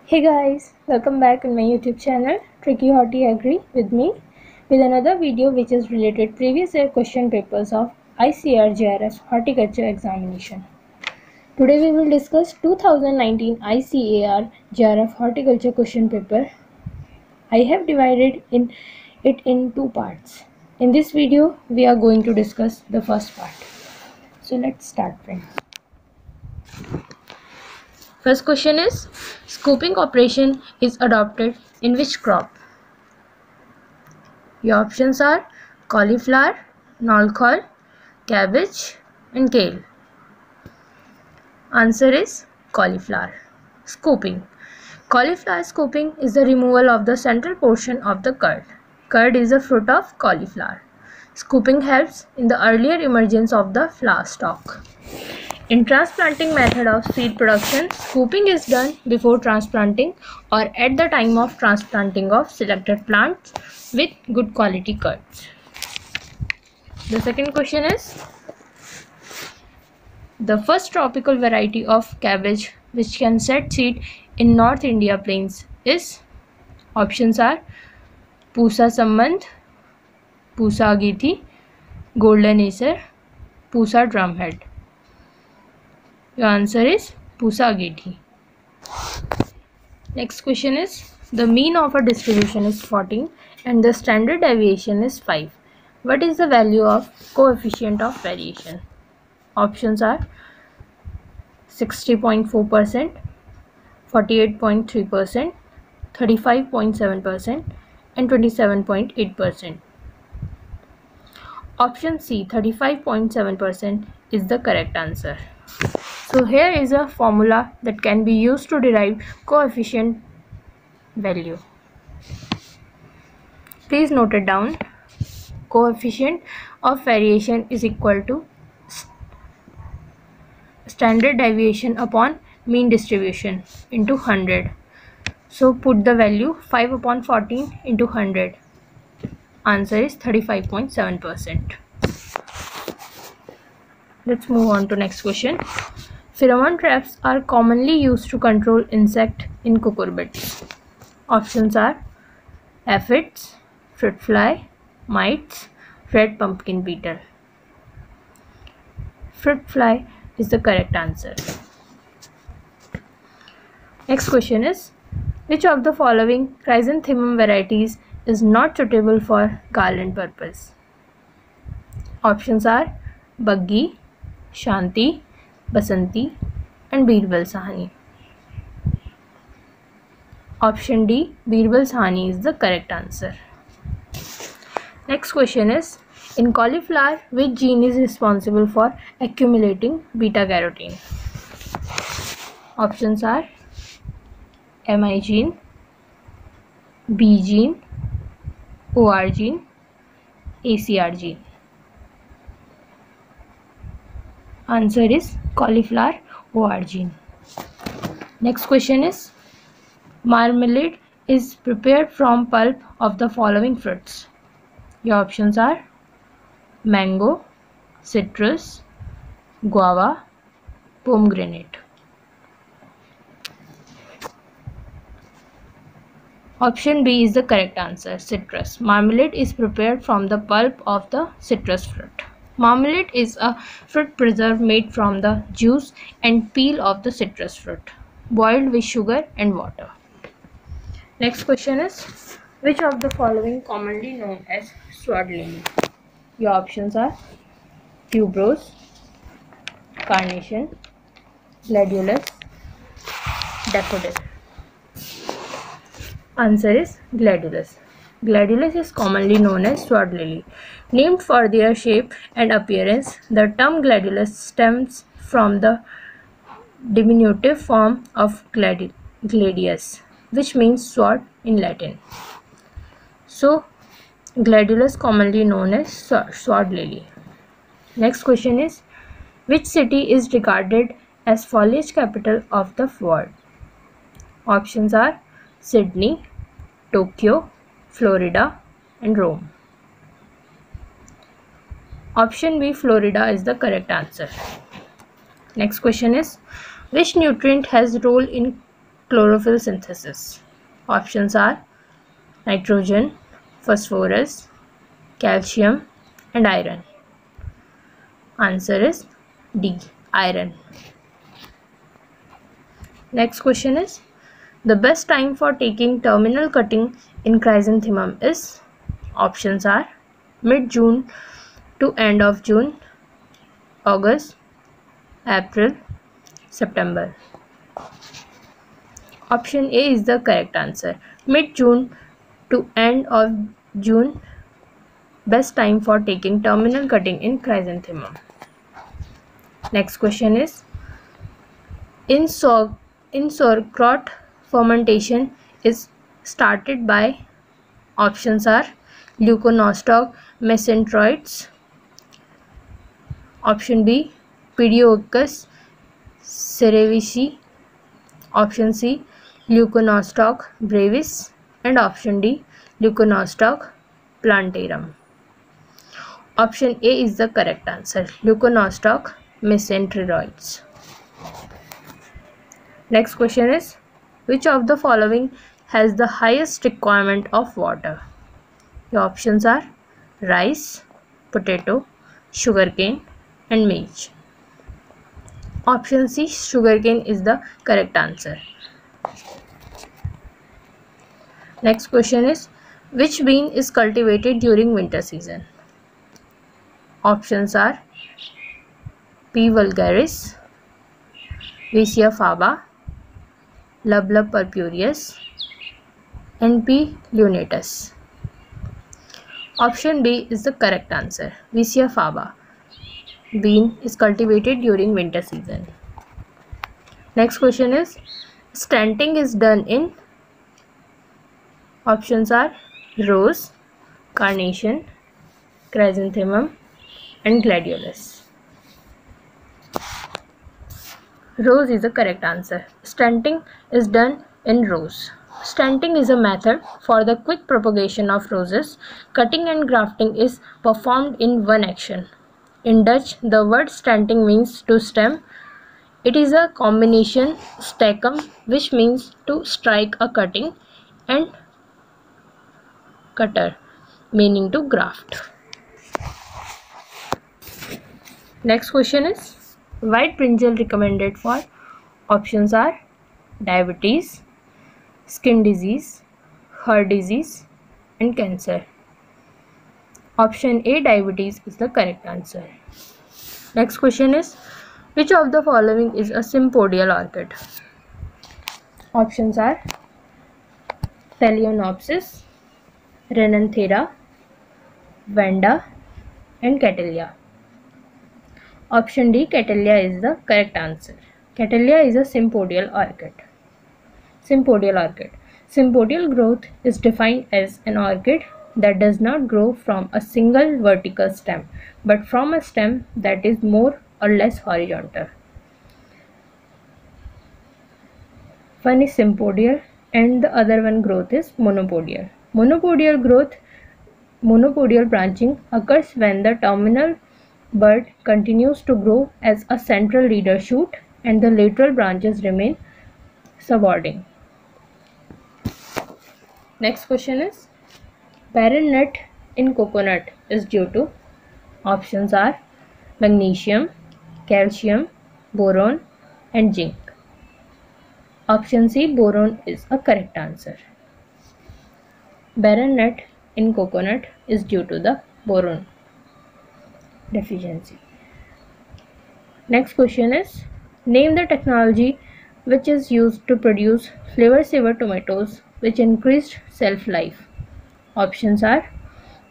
Hey guys, welcome back on my YouTube channel Tricky Horty Agri with me with another video which is related previous year question papers of ICAR JRF Horticulture examination. Today we will discuss 2019 ICAR JRF Horticulture question paper. I have divided it in two parts. In this video we are going to discuss the first part. So let's start, friends. First question is, scooping operation is adopted in which crop? Your options are cauliflower, nolcol, cabbage and kale. Answer is cauliflower. Scooping. Cauliflower scooping is the removal of the central portion of the curd. Curd is a fruit of cauliflower. Scooping helps in the earlier emergence of the flower stalk. In transplanting method of seed production, scooping is done before transplanting or at the time of transplanting of selected plants with good quality curds. The second question is, the first tropical variety of cabbage which can set seed in North India plains is? Options are Pusa Sambandh, Pusa Agethi, Golden Acer, Pusa Drumhead. Your answer is Pusa Agethi. Next question is, the mean of a distribution is 14 and the standard deviation is 5. What is the value of coefficient of variation? Options are 60.4%, 48.3%, 35.7% and 27.8%. Option C, 35.7% is the correct answer. So here is a formula that can be used to derive coefficient value. Please note it down. Coefficient of variation is equal to standard deviation upon mean distribution into 100. So put the value 5 upon 14 into 100. Answer is 35.7%. Let's move on to next question. Pheromone traps are commonly used to control insect in cucurbits. Options are aphids, fruit fly, mites, red pumpkin beetle. Fruit fly is the correct answer. Next question is, which of the following chrysanthemum varieties is not suitable for garland purpose? Options are Baggi, Shanti, Basanti and Birbal Sahani. Option D, Birbal Sahani is the correct answer. Next question is, in cauliflower, which gene is responsible for accumulating beta-carotene? Options are Mi gene, B gene, OR gene, ACR gene. Answer is cauliflower OR gene. Next question is, marmalade is prepared from pulp of the following fruits. Your options are mango, citrus, guava, pomegranate. Option B is the correct answer, citrus. Marmalade is prepared from the pulp of the citrus fruit. Marmalade is a fruit preserve made from the juice and peel of the citrus fruit, boiled with sugar and water. Next question is, which of the following commonly known as sword lily? Your options are tuberose, carnation, gladiolus, daffodil. Answer is gladiolus. Gladiolus is commonly known as sword lily. Named for their shape and appearance, the term gladiolus stems from the diminutive form of gladius, which means sword in Latin. So, gladiolus commonly known as sword lily. Next question is, which city is regarded as foliage capital of the world? Options are Sydney, Tokyo, Florida and Rome. Option B, Florida is the correct answer. Next question is, which nutrient has role in chlorophyll synthesis? Options are nitrogen, phosphorus, calcium, and iron. Answer is D, iron. Next question is, the best time for taking terminal cutting in chrysanthemum is? Options are mid-June to end of June, August, April, September. Option A is the correct answer. Mid-June to end of June, best time for taking terminal cutting in chrysanthemum. Next question is, in sauerkraut, fermentation is started by? Options are Leuconostoc mesenteroides. Option B, Pediococcus cerevisiae. Option C, Leuconostoc brevis. And option D, Leuconostoc plantarum. Option A is the correct answer. Leuconostoc mesenteroides. Next question is, which of the following has the highest requirement of water? The options are rice, potato, sugarcane, and maize. Option C, sugarcane, is the correct answer. Next question is, which bean is cultivated during winter season? Options are P. vulgaris, Vicia faba, Lubla purpureus, and P. lunatus. Option B is the correct answer. Vicia faba bean is cultivated during winter season. Next question is, stanting is done in? Options are rose, carnation, chrysanthemum, and gladiolus. Rose is the correct answer. Stanting is done in rose. Stanting is a method for the quick propagation of roses. Cutting and grafting is performed in one action. In Dutch, the word stanting means to stem. It is a combination stackum, which means to strike a cutting, and cutter, meaning to graft. Next question is, white brinjal recommended for? Options are diabetes, skin disease, heart disease, and cancer. Option A, diabetes, is the correct answer. Next question is, which of the following is a sympodial orchid? Options are Phalaenopsis, Renanthera, Vanda, and Catalea. Option D, Catalea, is the correct answer. Catalea is a sympodial orchid. Sympodial orchid. Sympodial growth is defined as an orchid that does not grow from a single vertical stem, but from a stem that is more or less horizontal. One is sympodial and the other one growth is monopodial. Monopodial branching occurs when the terminal bud continues to grow as a central leader shoot and the lateral branches remain subordinate. Next question is, barren net in coconut is due to? Options are magnesium, calcium, boron, and zinc. Option C, boron, is a correct answer. Barren net in coconut is due to the boron deficiency. Next question is, name the technology which is used to produce flavor saver tomatoes which increased shelf life. Options are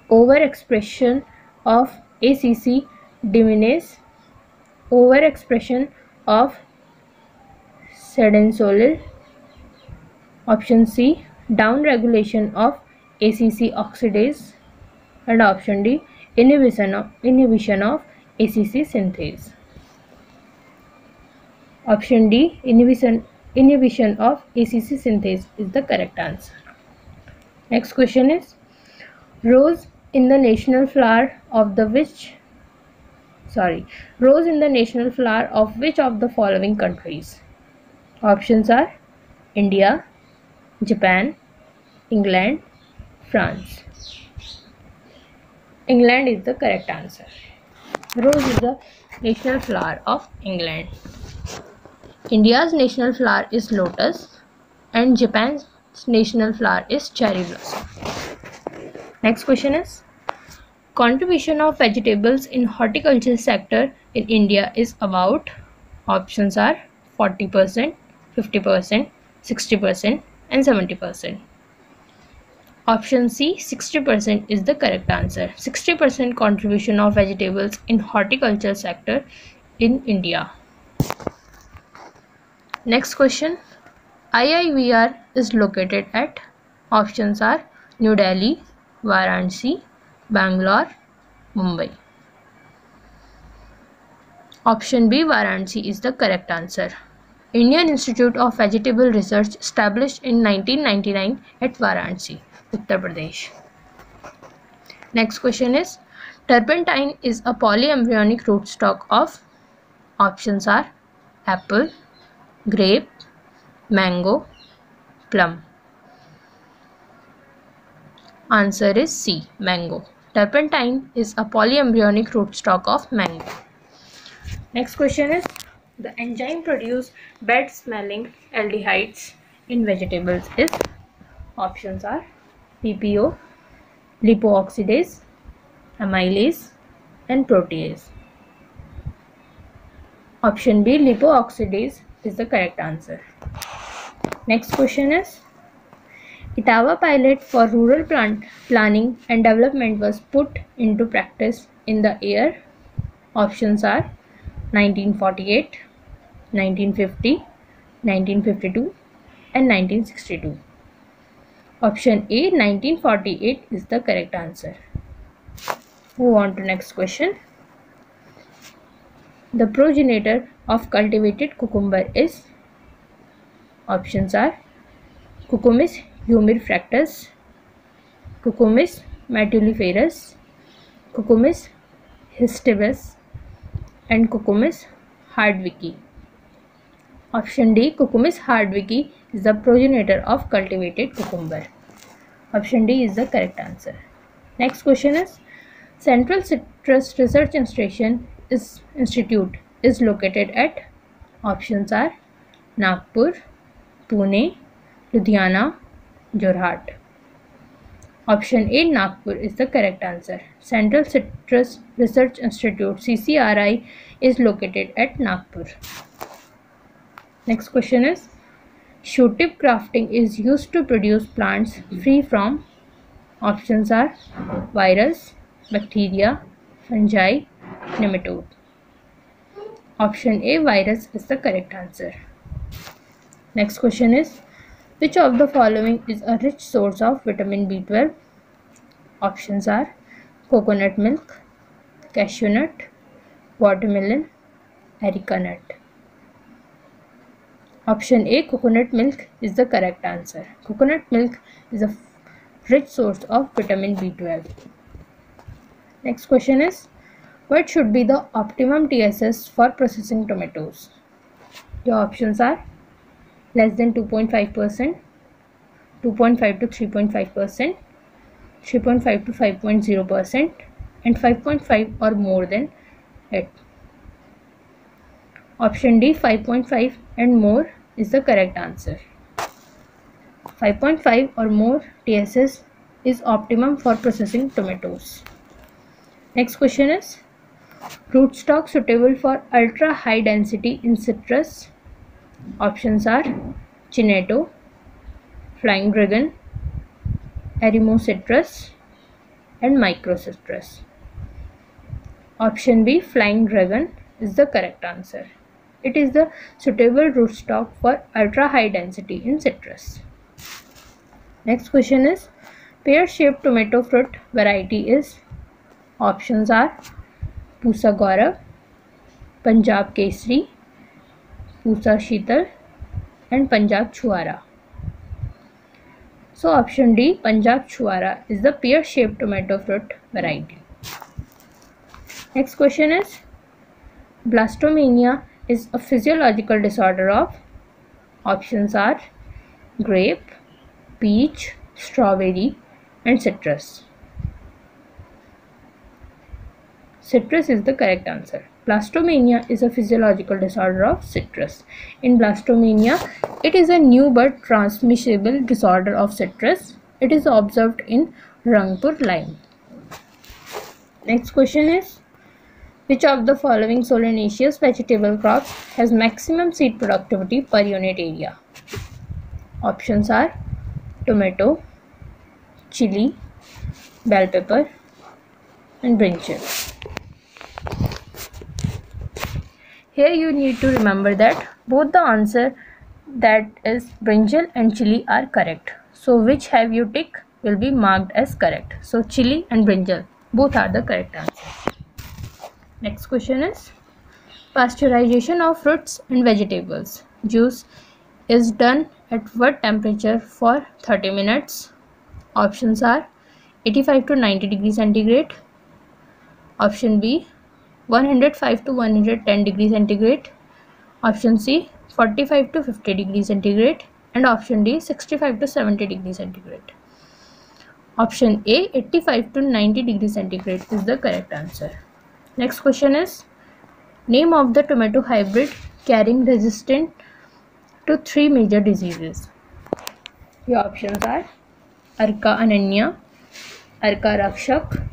overexpression of ACC deaminase, overexpression of sedensolil. Option C, downregulation of ACC oxidase, and option D, inhibition of ACC synthase. Option D, inhibition of ACC synthase, is the correct answer. Next question is, rose in the national flower of which of the following countries? Options are India, Japan, England, France. England is the correct answer. Rose is the national flower of England. India's national flower is lotus and Japan's national flower is cherry blossom. Next question is, contribution of vegetables in horticulture sector in India is about. Options are 40%, 50%, 60% and 70%. Option C, 60% is the correct answer. 60% contribution of vegetables in horticulture sector in India. Next question, IIVR is located at. Options are New Delhi, Varanasi, Bangalore, Mumbai. Option B, Varanasi is the correct answer. Indian Institute of Vegetable Research established in 1999 at Varanasi, Uttar Pradesh. Next question is, turpentine is a polyembryonic rootstock of. Options are apple, grape, mango, plum. Answer is C, mango. Turpentine is a polyembryonic rootstock of mango. Next question is, the enzyme produce bad smelling aldehydes in vegetables is. Options are PPO, lipooxidase, amylase and protease. Option B, lipooxidase is the correct answer. Next question is, Etava pilot for rural planning and development was put into practice in the year. Options are 1948, 1950, 1952 and 1962. Option A, 1948 is the correct answer. Move on to next question. The progenitor of cultivated cucumber is. Options are Cucumis humifractus, Cucumis metuliferus, Cucumis hystrix and Cucumis hardwicki. Option D, Cucumis hardwicki is the progenitor of cultivated cucumber. Option D is the correct answer. Next question is, Central Citrus Research Institute is located at. Options are Nagpur, Pune, Ludhiana, Jorhat. Option A, Nagpur is the correct answer. Central Citrus Research Institute CCRI is located at Nagpur. Next question is, shoot tip grafting is used to produce plants free from. Options are virus, bacteria, fungi, nematode. Option A, virus is the correct answer. Next question is, which of the following is a rich source of vitamin B12? Options are coconut milk, cashew nut, watermelon, areca nut. Option A, coconut milk is the correct answer. Coconut milk is a rich source of vitamin B12. Next question is, what should be the optimum TSS for processing tomatoes? Your options are less than 2.5%, 2.5 to 3.5%, 3.5 to 5.0% and 5.5 or more than it. Option D, 5.5 and more is the correct answer. 5.5 or more TSS is optimum for processing tomatoes. Next question is, rootstock suitable for ultra high density in citrus. Options are Cinetto, Flying Dragon, Eremocitrus and Microcitrus. Option B, Flying Dragon is the correct answer. It is the suitable rootstock for ultra high density in citrus. Next question is, pear-shaped tomato fruit variety is. Options are Pusa Gaurav, Punjab Kesari, Pusa Sheetal and Punjab Chuara. So option D, Punjab Chuara is the pear-shaped tomato fruit variety. Next question is, blastomania is a physiological disorder of. Options are grape, peach, strawberry, and citrus. Citrus is the correct answer. Blastomania is a physiological disorder of citrus. In blastomania, it is a new but transmissible disorder of citrus. It is observed in Rangpur lime. Next question is, which of the following solanaceous vegetable crops has maximum seed productivity per unit area? Options are tomato, chili, bell pepper, and brinjal. Here you need to remember that both the answer, that is brinjal and chili, are correct. So which have you tick will be marked as correct. So chili and brinjal both are the correct answer. Next question is, pasteurization of fruits and vegetables juice is done at what temperature for 30 minutes? Options are 85 to 90 degrees centigrade. Option B 105 to 110 degrees centigrade. Option C 45 to 50 degrees centigrade. And option D 65 to 70 degrees centigrade. Option A 85 to 90 degrees centigrade is the correct answer. Next question is, name of the tomato hybrid carrying resistant to 3 major diseases. Your options are Arka Ananya, Arka Rakshak,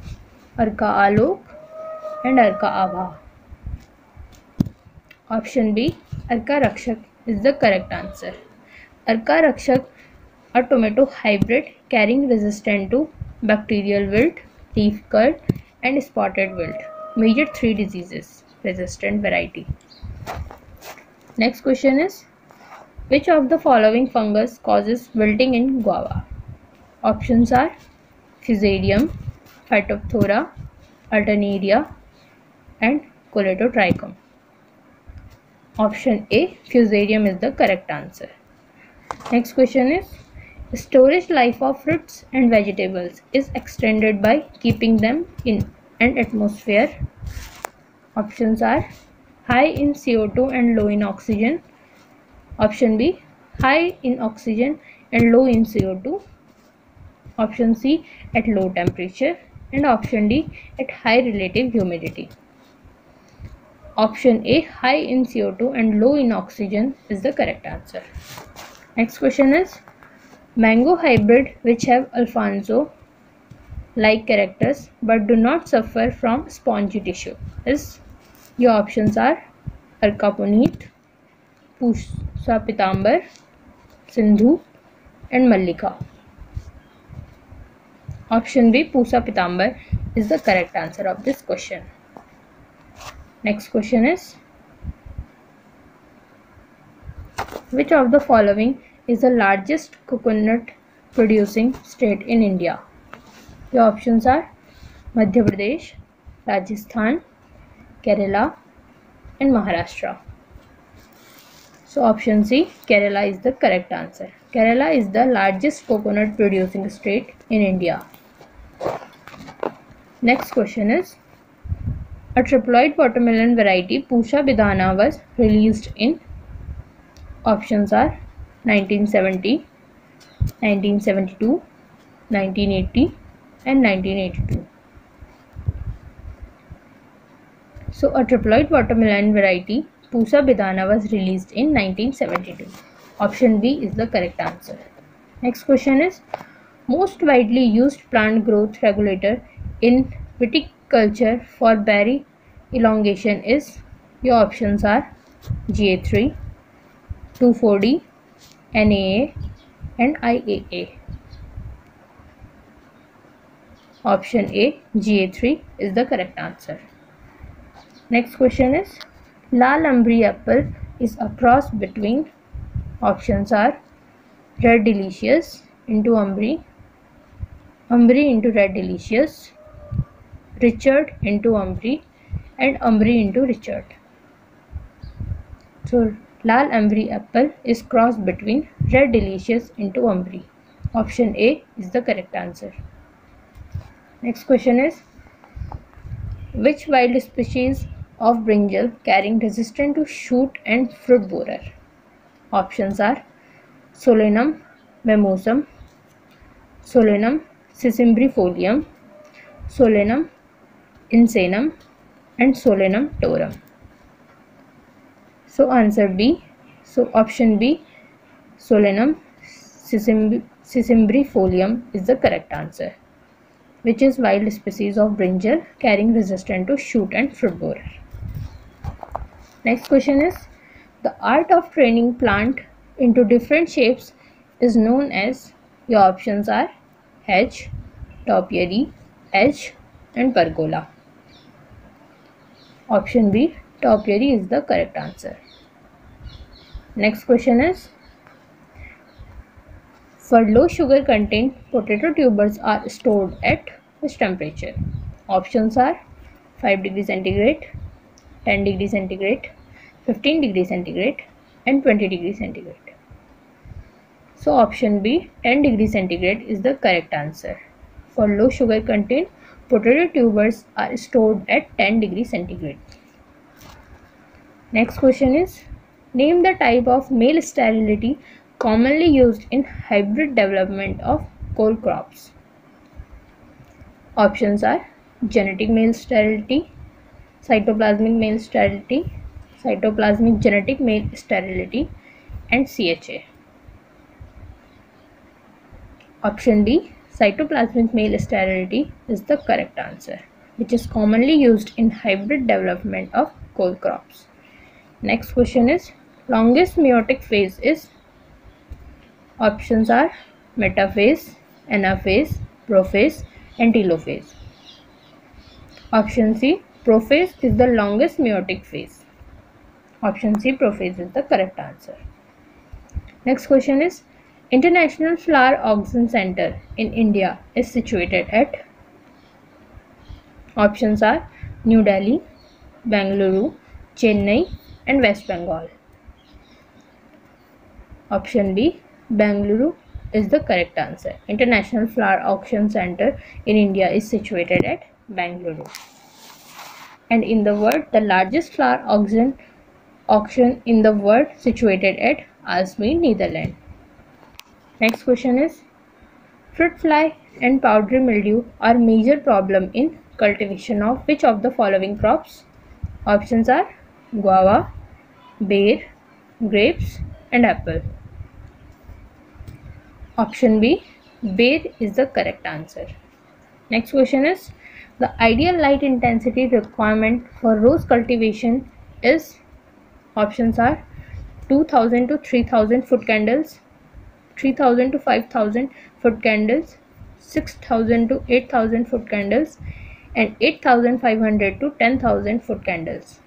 Arka Alok, and Arka Abha. Option B, Arka Rakshak, is the correct answer. Arka Rakshak, a tomato hybrid carrying resistant to bacterial wilt, leaf curl, and spotted wilt. Major 3 diseases, resistant variety. Next question is, which of the following fungus causes wilting in guava? Options are Fusarium, Phytophthora, Alternaria, and Colletotrichum. Option A, Fusarium, is the correct answer. Next question is, storage life of fruits and vegetables is extended by keeping them in an atmosphere. Options are high in CO2 and low in oxygen. Option B, high in oxygen and low in CO2. Option C, at low temperature. And option D, at high relative humidity. Option A, high in CO2 and low in oxygen, is the correct answer. Next question is, mango hybrid which have Alfonso like characters but do not suffer from spongy tissue is. Your options are Arka Puneet, Pusa Pitambar, Sindhu, and Mallika. Option B, Pusa Pitambar, is the correct answer of this question. Next question is, which of the following is the largest coconut producing state in India? Your options are Madhya Pradesh, Rajasthan, Kerala, and Maharashtra. So option C, Kerala, is the correct answer. Kerala is the largest coconut producing state in India. Next question is, a triploid watermelon variety Pusha Bidhana was released in. Options are 1970, 1972, 1980, and 1982. So a triploid watermelon variety Pusa Bidhana was released in 1972. Option B is the correct answer. Next question is, most widely used plant growth regulator in viticulture for berry elongation is. Your options are GA3, 2,4-D, NAA, and IAA. Option A, GA3, is the correct answer. Next question is, Lal Umbri apple is a cross between. Options are Red Delicious into Umbri, Umbri into Red Delicious, Richard into Umbri, and Umbri into Richard. So Lal Umbri apple is cross between Red Delicious into Umbri. Option A is the correct answer. Next question is, which wild species of brinjal carrying resistant to shoot and fruit borer? Options are Solanum Mimosum, Solanum sessimbrifolium, Solanum insanum, and Solanum torum. So answer B. So option B, Solanum sessimbrifolium is the correct answer, which is wild species of brinjal carrying resistant to shoot and fruit borer. Next question is, the art of turning plant into different shapes is known as, your options are hedge, topiary, edge, and pergola. Option B, topiary is the correct answer. Next question is, for low sugar content, potato tubers are stored at which temperature? Options are 5 degrees centigrade, 10 degrees centigrade, 15 degrees centigrade, and 20 degrees centigrade. So option B, 10 degrees centigrade is the correct answer. For low sugar content, potato tubers are stored at 10 degrees centigrade. Next question is, name the type of male sterility commonly used in hybrid development of cole crops. Options are genetic male sterility, cytoplasmic male sterility, cytoplasmic genetic male sterility, and CHA. Option D, cytoplasmic male sterility is the correct answer, which is commonly used in hybrid development of cole crops. Next question is, longest meiotic phase is? Options are metaphase, anaphase, prophase, and telophase. Option C, prophase is the longest meiotic phase. Option C, prophase is the correct answer. Next question is, International Flower Auction Center in India is situated at? Options are New Delhi, Bengaluru, Chennai, and West Bengal. Option B, Bengaluru is the correct answer. International Flower Auction Center in India is situated at Bengaluru. And in the world, the largest flower auction in the world situated at Aalsmeer, Netherlands. Next question is, fruit fly and powdery mildew are major problem in cultivation of which of the following crops? Options are guava, pear, grapes, and apple. Option B, pear is the correct answer. Next question is, the ideal light intensity requirement for rose cultivation is? Options are 2000 to 3000 foot candles, 3000 to 5000 foot candles, 6000 to 8000 foot candles, and 8500 to 10,000 foot candles.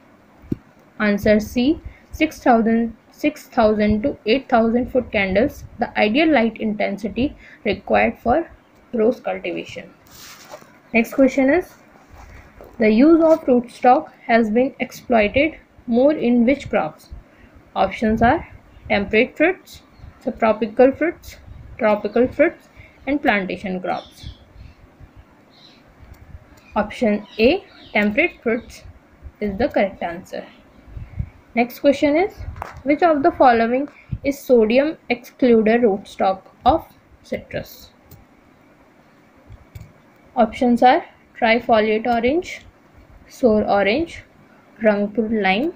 Answer C, 6000 to 8000 foot candles, the ideal light intensity required for rose cultivation. Next question is, the use of rootstock has been exploited more in which crops? Options are temperate fruits, subtropical fruits, tropical fruits, and plantation crops. Option A, temperate fruits is the correct answer. Next question is, which of the following is sodium excluder rootstock of citrus? Options are trifoliate orange, sour orange, Rangpur lime,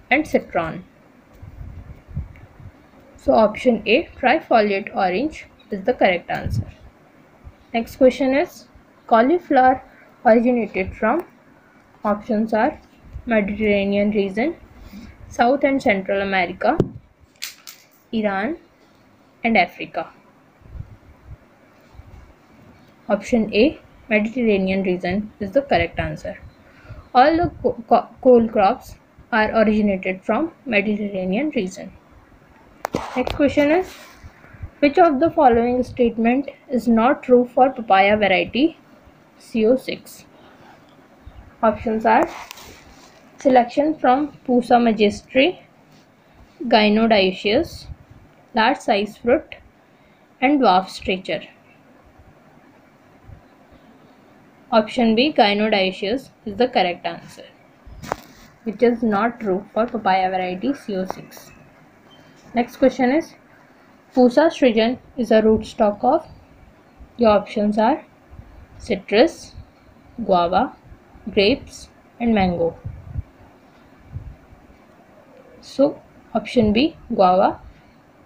and citron. So option A, trifoliate orange is the correct answer. Next question is, cauliflower originated from? Options are Mediterranean region, South and Central America, Iran, and Africa. Option A, Mediterranean region is the correct answer. All the cole crops are originated from Mediterranean region. Next question is, which of the following statement is not true for papaya variety CO6? Options are selection from Pusa magistri, Gynodioecious, large size fruit, and dwarf stature. Option B, Gynodioecious is the correct answer, which is not true for papaya variety CO6. Next question is, Pusa sturgeon is a rootstock of. Your options are citrus, guava, grapes, and mango. So, option B, guava,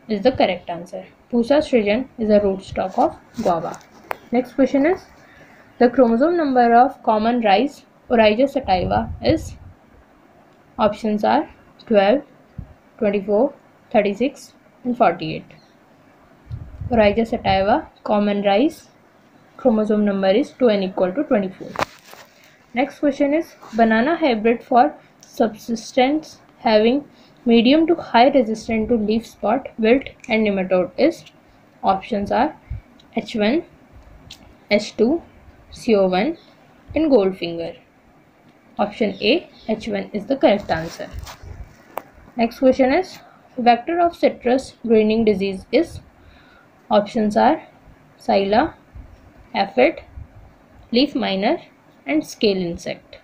is the correct answer. Pusa sturgeon is a rootstock of guava. Next question is, the chromosome number of common rice Oryza sativa is. Options are 12, 24, 36, and 48. Oryza sativa common rice chromosome number is 2n equal to 24. Next question is, banana hybrid for subsistence having medium to high resistance to leaf spot, wilt, and nematode is. Options are H1, H2, CO1, and Goldfinger. Option A, H1 is the correct answer. Next question is, vector of citrus greening disease is. Options are Psylla, aphid, leaf miner, and scale insect.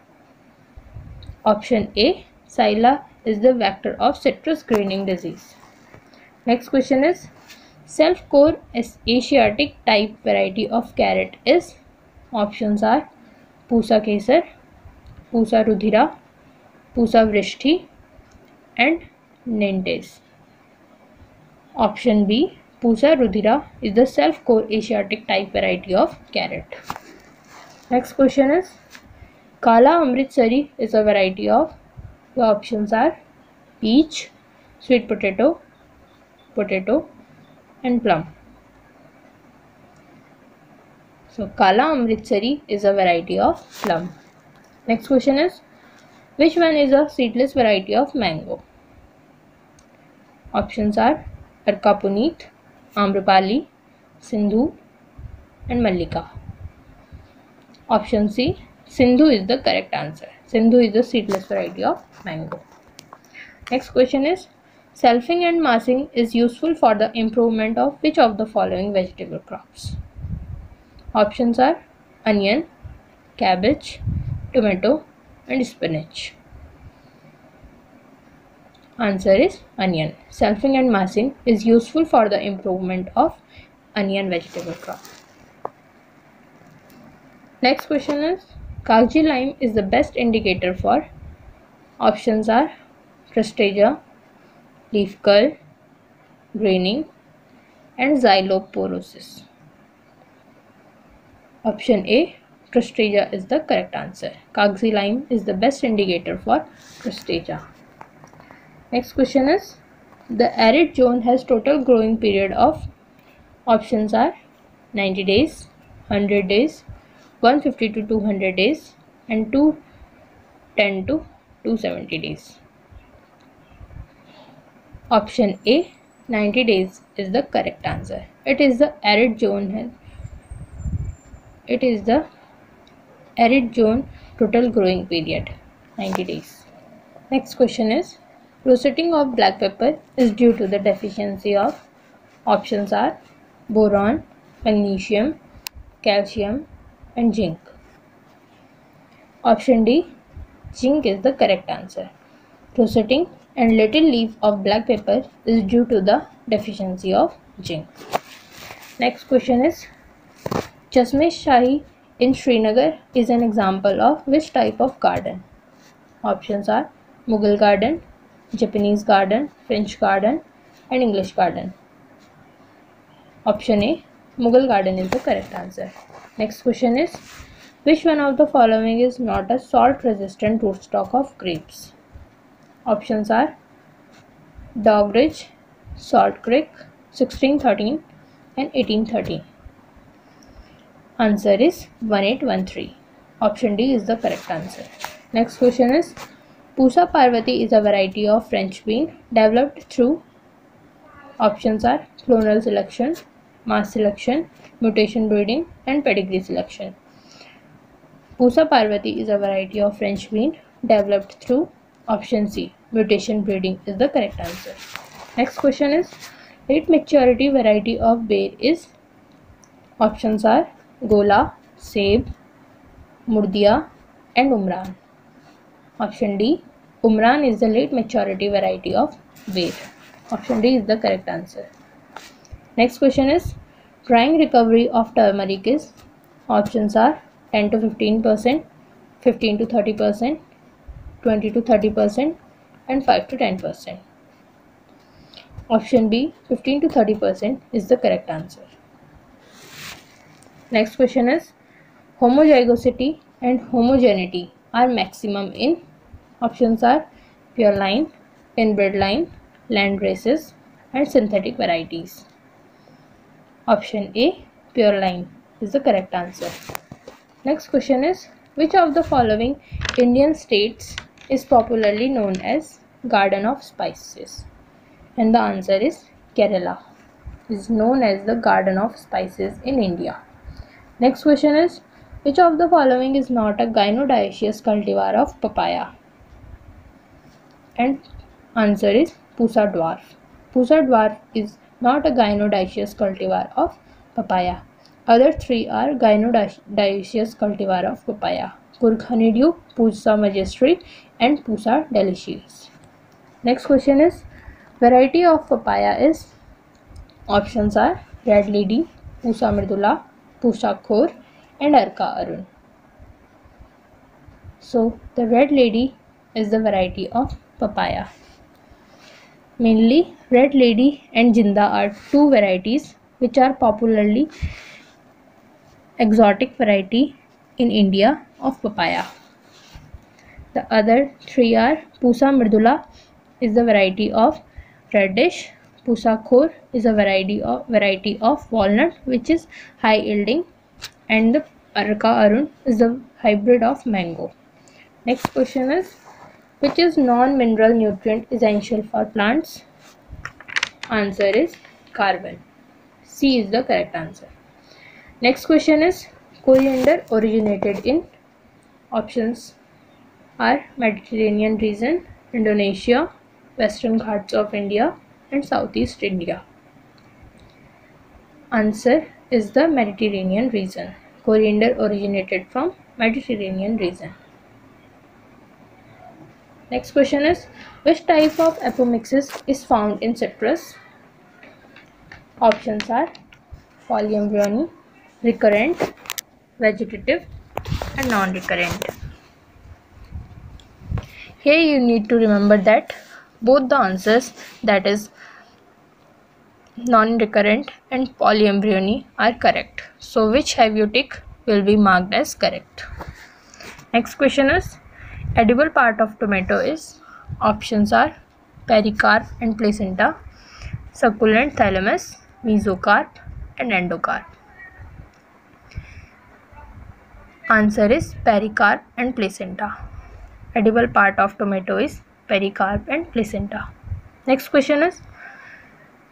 Option A, Psylla is the vector of citrus greening disease. Next question is, self-core Asiatic type variety of carrot is. Options are Pusa Kesar, Pusa Rudhira, Pusa Vrishti, and Nantes. Option B, Pusa Rudhira is the self-core Asiatic type variety of carrot. Next question is, Kala Amritsari is a variety of. The options are peach, sweet potato, potato, and plum. So Kala Amritsari is a variety of plum. Next question is, which one is a seedless variety of mango? Options are Arka Puneet, Amrapali, Sindhu, and Mallika. Option C, Sindhu is the correct answer. Sindhu is the seedless variety of mango. Next question is, selfing and massing is useful for the improvement of which of the following vegetable crops? Options are onion, cabbage, tomato, and spinach. Answer is onion. Selfing and massing is useful for the improvement of onion vegetable crop. Next question is, Kagji lime is the best indicator for. Options are Crustacea, leaf curl, graining, and xyloporosis. Option A, Crustacea is the correct answer. Kagji lime is the best indicator for Crustacea. Next question is, the arid zone has total growing period of. Options are 90 days, 100 days, 150 to 200 days, and 210 to 270 days. Option A, 90 days is the correct answer. It is the arid zone total growing period 90 days. Next question is, rosetting of black pepper is due to the deficiency of. Options are boron, magnesium, calcium, and zinc. Option D, zinc is the correct answer. Rosetting and little leaf of black pepper is due to the deficiency of zinc. Next question is, Chashme Shahi in Srinagar is an example of which type of garden? Options are Mughal garden, Japanese garden, French garden, and English garden. Option A, Mughal garden is the correct answer. Next question is, which one of the following is not a salt resistant rootstock of grapes? Options are Dogridge, Salt Creek, 1613, and 1813. Answer is 1813. Option D is the correct answer. Next question is, Pusa Parvati is a variety of French bean developed through. Options are clonal selection, mass selection, mutation breeding, and pedigree selection. Pusa Parvati is a variety of French bean developed through. Option C, mutation breeding is the correct answer. Next question is, late maturity variety of ber is. Options are Gola, Seb, Murdia, and Umran. Option D, Umran is the late maturity variety of ber. Option D is the correct answer. Next question is drying recovery of turmeric is, options are 10 to 15%, 15 to 30%, 20 to 30%, and 5 to 10%. Option B, 15 to 30% is the correct answer. Next question is homozygosity and homogeneity are maximum in, options are pure line, inbred line, land races, and synthetic varieties. Option A, pure line is the correct answer. Next question is which of the following Indian states is popularly known as Garden of Spices? And the answer is Kerala is known as the Garden of Spices in India. Next question is which of the following is not a gynodioecious cultivar of papaya? And answer is Pusa dwarf. Pusa dwarf is not a gynodioecious cultivar of papaya. Other three are gynodioecious cultivar of papaya: Kurk honeydew, Pusa magistri, and Pusa delicious. Next question is variety of papaya is, options are red lady, Pusa mridula, Pusa khor, and Arka Arun. So the red lady is the variety of papaya. Mainly red lady and Jinda are two varieties which are popularly exotic variety in India of papaya. The other three are Pusa mridula is the variety of reddish, Pusa khor is a variety of walnut which is high yielding, and the Arka Arun is a hybrid of mango. Next question is which is non-mineral nutrient essential for plants? Answer is carbon. C is the correct answer. Next question is coriander originated in, options are Mediterranean region, Indonesia, Western Ghats of India, and Southeast India. Answer is the Mediterranean region. Coriander originated from Mediterranean region. Next question is which type of apomixis is found in citrus? Options are polyembryony, recurrent, vegetative, and non-recurrent. Here you need to remember that both the answers, that is non-recurrent and polyembryony, are correct. So which have you tick will be marked as correct. Next question is edible part of tomato is, options are pericarp and placenta, succulent thalamus, mesocarp, and endocarp. Answer is pericarp and placenta. Edible part of tomato is pericarp and placenta. Next question is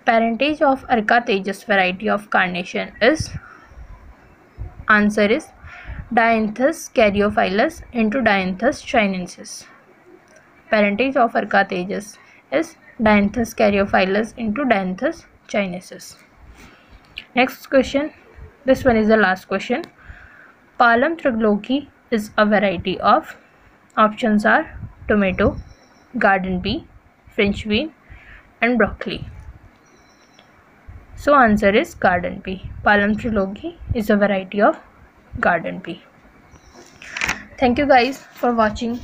parentage of Arka tejas variety of carnation is, answer is Dianthus caryophyllus into Dianthus chinensis. Parentage of Arka tejas is Dianthus caryophyllus into Dianthus chinensis. Next question, this one is the last question. Palam trigloki is a variety of, options are tomato, garden pea, French bean, and broccoli. So answer is garden pea. Palam trigloki is a variety of garden pea. Thank you guys for watching.